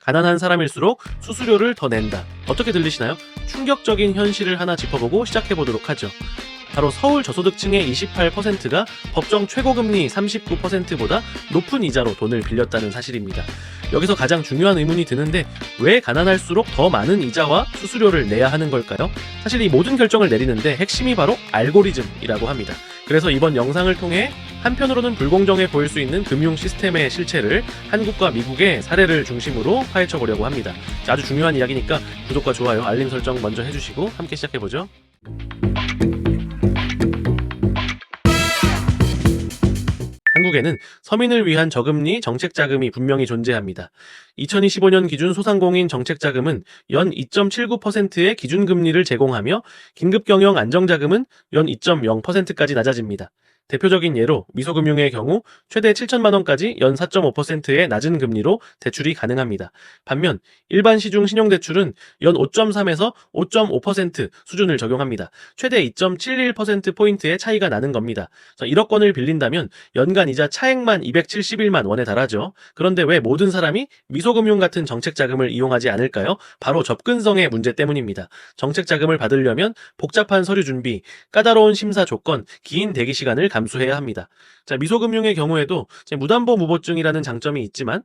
가난한 사람일수록 수수료를 더 낸다. 어떻게 들리시나요? 충격적인 현실을 하나 짚어보고 시작해보도록 하죠. 바로 서울 저소득층의 28%가 법정 최고금리 39%보다 높은 이자로 돈을 빌렸다는 사실입니다. 여기서 가장 중요한 의문이 드는데 왜 가난할수록 더 많은 이자와 수수료를 내야 하는 걸까요? 사실 이 모든 결정을 내리는데 핵심이 바로 알고리즘이라고 합니다. 그래서 이번 영상을 통해 한편으로는 불공정해 보일 수 있는 금융 시스템의 실체를 한국과 미국의 사례를 중심으로 파헤쳐 보려고 합니다. 아주 중요한 이야기니까 구독과 좋아요, 알림 설정 먼저 해주시고 함께 시작해보죠. 한국에는 서민을 위한 저금리 정책자금이 분명히 존재합니다. 2025년 기준 소상공인 정책자금은 연 2.79%의 기준금리를 제공하며 긴급경영 안정자금은 연 2.0%까지 낮아집니다. 대표적인 예로 미소금융의 경우 최대 7천만 원까지 연 4.5%의 낮은 금리로 대출이 가능합니다. 반면 일반 시중 신용대출은 연 5.3에서 5.5% 수준을 적용합니다. 최대 2.71%포인트의 차이가 나는 겁니다. 1억 원을 빌린다면 연간 이자 차액만 271만 원에 달하죠. 그런데 왜 모든 사람이 미소금융 같은 정책자금을 이용하지 않을까요? 바로 접근성의 문제 때문입니다. 정책자금을 받으려면 복잡한 서류 준비, 까다로운 심사 조건, 긴 대기 시간을 감수해야 합니다. 미소금융의 경우에도 무담보무보증이라는 장점이 있지만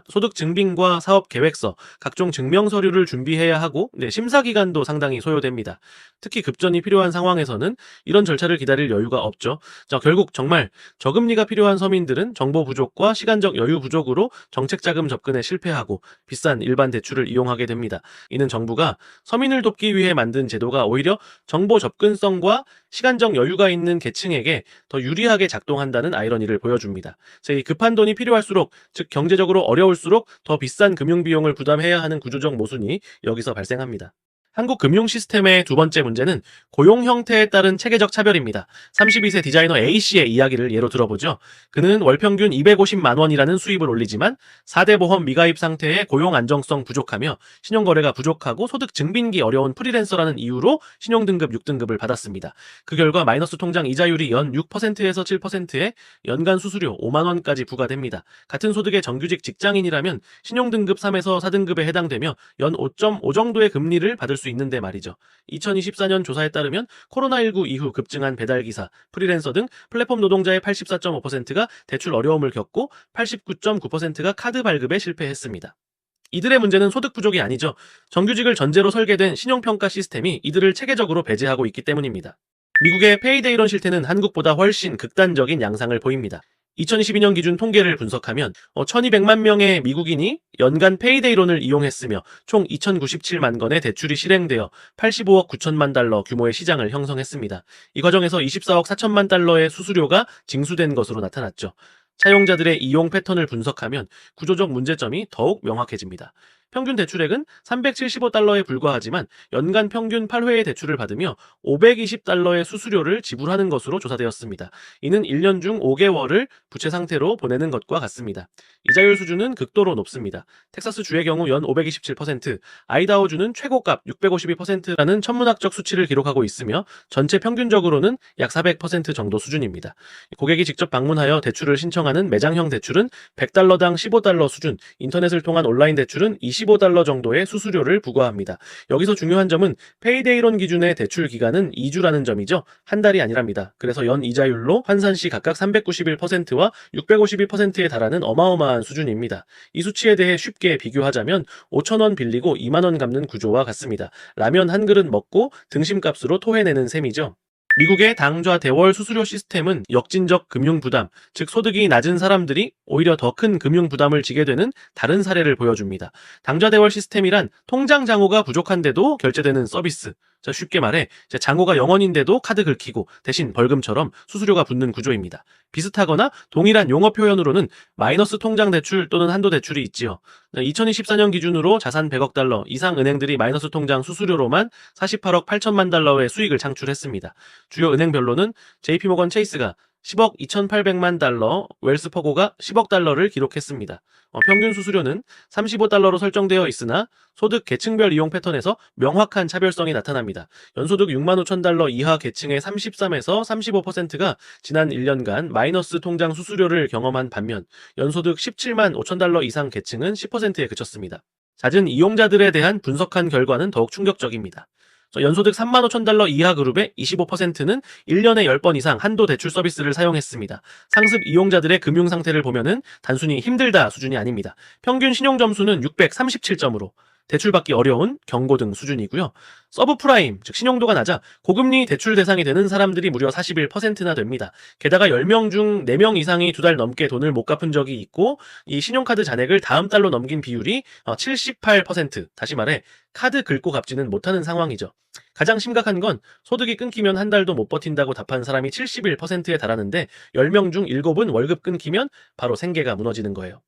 소득 증빙과 사업 계획서, 각종 증명 서류를 준비해야 하고 심사 기간도 상당히 소요됩니다. 특히 급전이 필요한 상황에서는 이런 절차를 기다릴 여유가 없죠. 결국 정말 저금리가 필요한 서민들은 정보 부족과 시간적 여유 부족으로 정책자금 접근에 실패하고 비싼 일반 대출을 이용하게 됩니다. 이는 정부가 서민을 돕기 위해 만든 제도가 오히려 정보 접근성과 시간적 여유가 있는 계층에게 더 유리하게 작동한다는 아이러니를 보여줍니다. 급한 돈이 필요할수록, 즉 경제적으로 어려울수록 더 비싼 금융비용을 부담해야 하는 구조적 모순이 여기서 발생합니다. 한국 금융 시스템의 두 번째 문제는 고용 형태에 따른 체계적 차별입니다. 32세 디자이너 A씨의 이야기를 예로 들어보죠. 그는 월 평균 250만 원이라는 수입을 올리지만 4대 보험 미가입 상태에 고용 안정성 부족하며 신용거래가 부족하고 소득 증빙기 어려운 프리랜서라는 이유로 신용등급 6등급을 받았습니다. 그 결과 마이너스 통장 이자율이 연 6%에서 7%에 연간 수수료 5만 원까지 부과됩니다. 같은 소득의 정규직 직장인이라면 신용등급 3에서 4등급에 해당되며 연 5.5 정도의 금리를 받을 수 있는데 말이죠. 2024년 조사에 따르면 코로나19 이후 급증한 배달기사, 프리랜서 등 플랫폼 노동자의 84.5%가 대출 어려움을 겪고 89.9%가 카드 발급에 실패했습니다. 이들의 문제는 소득 부족이 아니죠. 정규직을 전제로 설계된 신용평가 시스템이 이들을 체계적으로 배제하고 있기 때문입니다. 미국의 페이데이론 실태는 한국보다 훨씬 극단적인 양상을 보입니다. 2022년 기준 통계를 분석하면 1200만 명의 미국인이 연간 페이데이론을 이용했으며 총 2097만 건의 대출이 실행되어 85억 9천만 달러 규모의 시장을 형성했습니다. 이 과정에서 24억 4천만 달러의 수수료가 징수된 것으로 나타났죠. 차용자들의 이용 패턴을 분석하면 구조적 문제점이 더욱 명확해집니다. 평균 대출액은 375달러에 불과하지만 연간 평균 8회의 대출을 받으며 520달러의 수수료를 지불하는 것으로 조사되었습니다. 이는 1년 중 5개월을 부채 상태로 보내는 것과 같습니다. 이자율 수준은 극도로 높습니다. 텍사스주의 경우 연 527%, 아이다호주는 최고값 652%라는 천문학적 수치를 기록하고 있으며 전체 평균적으로는 약 400% 정도 수준입니다. 고객이 직접 방문하여 대출을 신청하는 매장형 대출은 100달러당 15달러 수준, 인터넷을 통한 온라인 대출은 25달러 정도의 수수료를 부과합니다. 여기서 중요한 점은 페이데이론 기준의 대출 기간은 2주라는 점이죠. 한 달이 아니랍니다. 그래서 연 이자율로 환산 시 각각 391%와 652%에 달하는 어마어마한 수준입니다. 이 수치에 대해 쉽게 비교하자면 5,000원 빌리고 2만 원 갚는 구조와 같습니다. 라면 한 그릇 먹고 등심값으로 토해내는 셈이죠. 미국의 당좌 대월 수수료 시스템은 역진적 금융 부담, 즉 소득이 낮은 사람들이 오히려 더 큰 금융 부담을 지게 되는 다른 사례를 보여줍니다. 당좌 대월 시스템이란 통장 잔고가 부족한데도 결제되는 서비스. 쉽게 말해 잔고가 0원인데도 카드 긁히고 대신 벌금처럼 수수료가 붙는 구조입니다. 비슷하거나 동일한 용어 표현으로는 마이너스 통장 대출 또는 한도 대출이 있지요. 2024년 기준으로 자산 100억 달러 이상 은행들이 마이너스 통장 수수료로만 48억 8천만 달러의 수익을 창출했습니다. 주요 은행별로는 JP모건 체이스가 10억 2,800만 달러, 웰스퍼고가 10억 달러를 기록했습니다. 평균 수수료는 35달러로 설정되어 있으나 소득 계층별 이용 패턴에서 명확한 차별성이 나타납니다. 연소득 6만 5천 달러 이하 계층의 33에서 35%가 지난 1년간 마이너스 통장 수수료를 경험한 반면 연소득 17만 5천 달러 이상 계층은 10%에 그쳤습니다. 잦은 이용자들에 대한 분석한 결과는 더욱 충격적입니다. 연소득 35,000달러 이하 그룹의 25%는 1년에 10번 이상 한도 대출 서비스를 사용했습니다. 상습 이용자들의 금융 상태를 보면은 단순히 힘들다 수준이 아닙니다. 평균 신용 점수는 637점으로 대출받기 어려운 경고등 수준이고요. 서브프라임, 즉 신용도가 낮아 고금리 대출 대상이 되는 사람들이 무려 41%나 됩니다. 게다가 10명 중 4명 이상이 2달 넘게 돈을 못 갚은 적이 있고 이 신용카드 잔액을 다음 달로 넘긴 비율이 78%, 다시 말해 카드 긁고 갚지는 못하는 상황이죠. 가장 심각한 건 소득이 끊기면 한 달도 못 버틴다고 답한 사람이 71%에 달하는데 10명 중 7은 월급 끊기면 바로 생계가 무너지는 거예요.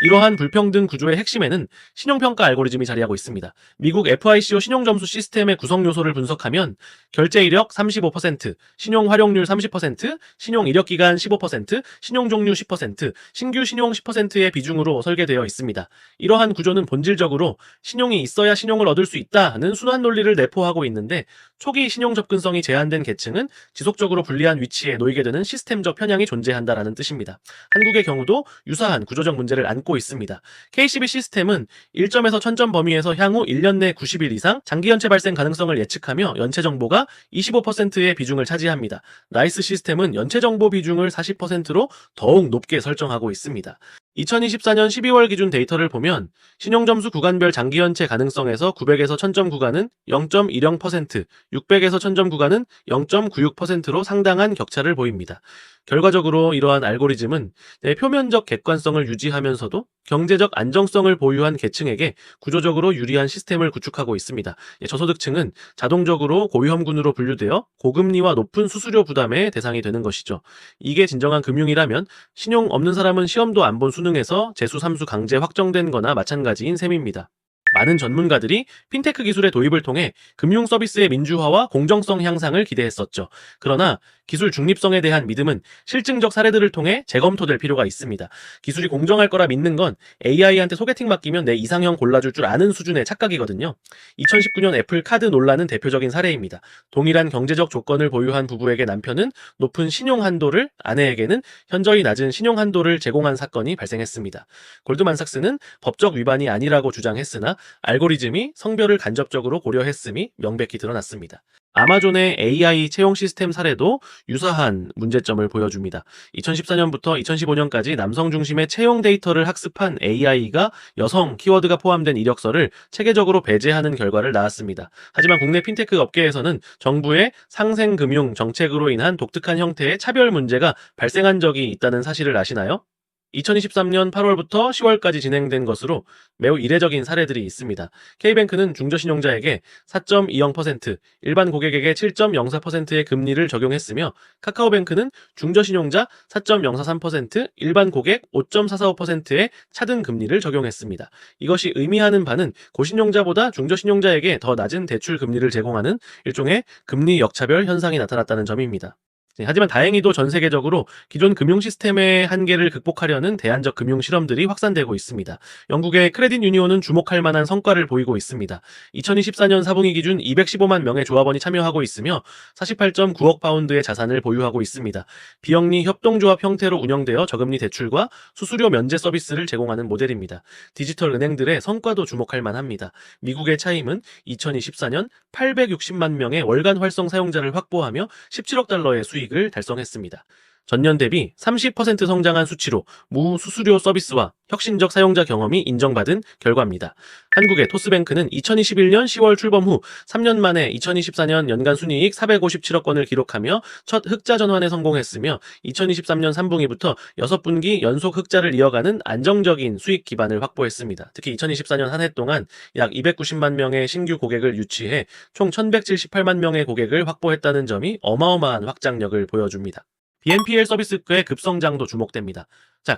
이러한 불평등 구조의 핵심에는 신용평가 알고리즘이 자리하고 있습니다. 미국 FICO 신용점수 시스템의 구성 요소를 분석하면 결제 이력 35%, 신용 활용률 30%, 신용 이력 기간 15%, 신용 종류 10%, 신규 신용 10%의 비중으로 설계되어 있습니다. 이러한 구조는 본질적으로 신용이 있어야 신용을 얻을 수 있다는 순환 논리를 내포하고 있는데 초기 신용 접근성이 제한된 계층은 지속적으로 불리한 위치에 놓이게 되는 시스템적 편향이 존재한다는 뜻입니다. 한국의 경우도 유사한 구조적 문제를 안고 있습니다. KCB 시스템은 1점에서 1000점 범위에서 향후 1년 내 90일 이상 장기 연체 발생 가능성을 예측하며 연체 정보가 25%의 비중을 차지합니다. 라이스 시스템은 연체 정보 비중을 40%로 더욱 높게 설정하고 있습니다. 2024년 12월 기준 데이터를 보면 신용점수 구간별 장기 연체 가능성에서 900에서 1000점 구간은 0.10%, 600에서 1000점 구간은 0.96%로 상당한 격차를 보입니다. 결과적으로 이러한 알고리즘은 표면적 객관성을 유지하면서도 경제적 안정성을 보유한 계층에게 구조적으로 유리한 시스템을 구축하고 있습니다. 저소득층은 자동적으로 고위험군으로 분류되어 고금리와 높은 수수료 부담의 대상이 되는 것이죠. 이게 진정한 금융이라면 신용 없는 사람은 시험도 안 본 수능에서 재수, 삼수 강제 확정된 거나 마찬가지인 셈입니다. 많은 전문가들이 핀테크 기술의 도입을 통해 금융 서비스의 민주화와 공정성 향상을 기대했었죠. 그러나 기술 중립성에 대한 믿음은 실증적 사례들을 통해 재검토될 필요가 있습니다. 기술이 공정할 거라 믿는 건 AI한테 소개팅 맡기면 내 이상형 골라줄 줄 아는 수준의 착각이거든요. 2019년 애플 카드 논란은 대표적인 사례입니다. 동일한 경제적 조건을 보유한 부부에게 남편은 높은 신용 한도를, 아내에게는 현저히 낮은 신용 한도를 제공한 사건이 발생했습니다. 골드만삭스는 법적 위반이 아니라고 주장했으나 알고리즘이 성별을 간접적으로 고려했음이 명백히 드러났습니다. 아마존의 AI 채용 시스템 사례도 유사한 문제점을 보여줍니다. 2014년부터 2015년까지 남성 중심의 채용 데이터를 학습한 AI가 여성 키워드가 포함된 이력서를 체계적으로 배제하는 결과를 낳았습니다. 하지만 국내 핀테크 업계에서는 정부의 상생금융 정책으로 인한 독특한 형태의 차별 문제가 발생한 적이 있다는 사실을 아시나요? 2023년 8월부터 10월까지 진행된 것으로 매우 이례적인 사례들이 있습니다. K뱅크는 중저신용자에게 4.20%, 일반 고객에게 7.04%의 금리를 적용했으며 카카오뱅크는 중저신용자 4.043%, 일반 고객 5.445%의 차등 금리를 적용했습니다. 이것이 의미하는 바는 고신용자보다 중저신용자에게 더 낮은 대출 금리를 제공하는 일종의 금리 역차별 현상이 나타났다는 점입니다. 하지만 다행히도 전 세계적으로 기존 금융 시스템의 한계를 극복하려는 대안적 금융 실험들이 확산되고 있습니다. 영국의 크레딧 유니온은 주목할 만한 성과를 보이고 있습니다. 2024년 4분기 기준 215만 명의 조합원이 참여하고 있으며 48.9억 파운드의 자산을 보유하고 있습니다. 비영리 협동조합 형태로 운영되어 저금리 대출과 수수료 면제 서비스를 제공하는 모델입니다. 디지털 은행들의 성과도 주목할 만합니다. 미국의 차임은 2024년 860만 명의 월간 활성 사용자를 확보하며 17억 달러의 수익을 달성했습니다. 전년 대비 30% 성장한 수치로 무수수료 서비스와 혁신적 사용자 경험이 인정받은 결과입니다. 한국의 토스뱅크는 2021년 10월 출범 후 3년 만에 2024년 연간 순이익 457억 원을 기록하며 첫 흑자 전환에 성공했으며 2023년 3분기부터 6분기 연속 흑자를 이어가는 안정적인 수익 기반을 확보했습니다. 특히 2024년 한 해 동안 약 290만 명의 신규 고객을 유치해 총 1178만 명의 고객을 확보했다는 점이 어마어마한 확장력을 보여줍니다. BNPL 서비스의 급성장도 주목됩니다.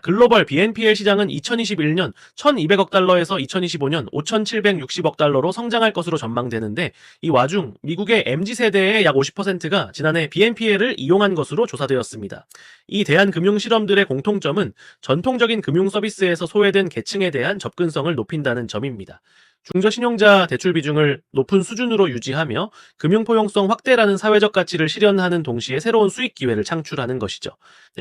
글로벌 BNPL 시장은 2021년 1,200억 달러에서 2025년 5,760억 달러로 성장할 것으로 전망되는데 이 와중 미국의 MZ세대의 약 50%가 지난해 BNPL을 이용한 것으로 조사되었습니다. 이 대한금융 실험들의 공통점은 전통적인 금융 서비스에서 소외된 계층에 대한 접근성을 높인다는 점입니다. 중저신용자 대출 비중을 높은 수준으로 유지하며 금융포용성 확대라는 사회적 가치를 실현하는 동시에 새로운 수익 기회를 창출하는 것이죠.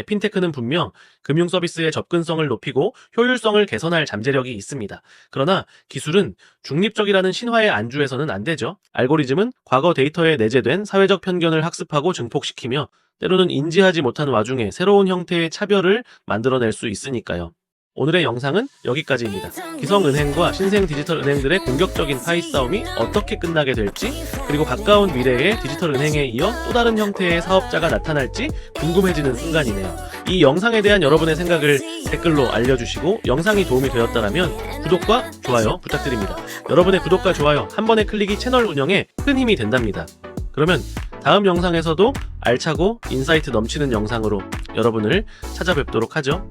핀테크는 분명 금융 서비스의 접근성을 높이고 효율성을 개선할 잠재력이 있습니다. 그러나 기술은 중립적이라는 신화에 안주해서는 안 되죠. 알고리즘은 과거 데이터에 내재된 사회적 편견을 학습하고 증폭시키며 때로는 인지하지 못한 와중에 새로운 형태의 차별을 만들어낼 수 있으니까요. 오늘의 영상은 여기까지입니다. 기성은행과 신생 디지털 은행들의 공격적인 파이 싸움이 어떻게 끝나게 될지, 그리고 가까운 미래에 디지털 은행에 이어 또 다른 형태의 사업자가 나타날지 궁금해지는 순간이네요. 이 영상에 대한 여러분의 생각을 댓글로 알려주시고 영상이 도움이 되었다면 구독과 좋아요 부탁드립니다. 여러분의 구독과 좋아요 한 번의 클릭이 채널 운영에 큰 힘이 된답니다. 그러면 다음 영상에서도 알차고 인사이트 넘치는 영상으로 여러분을 찾아뵙도록 하죠.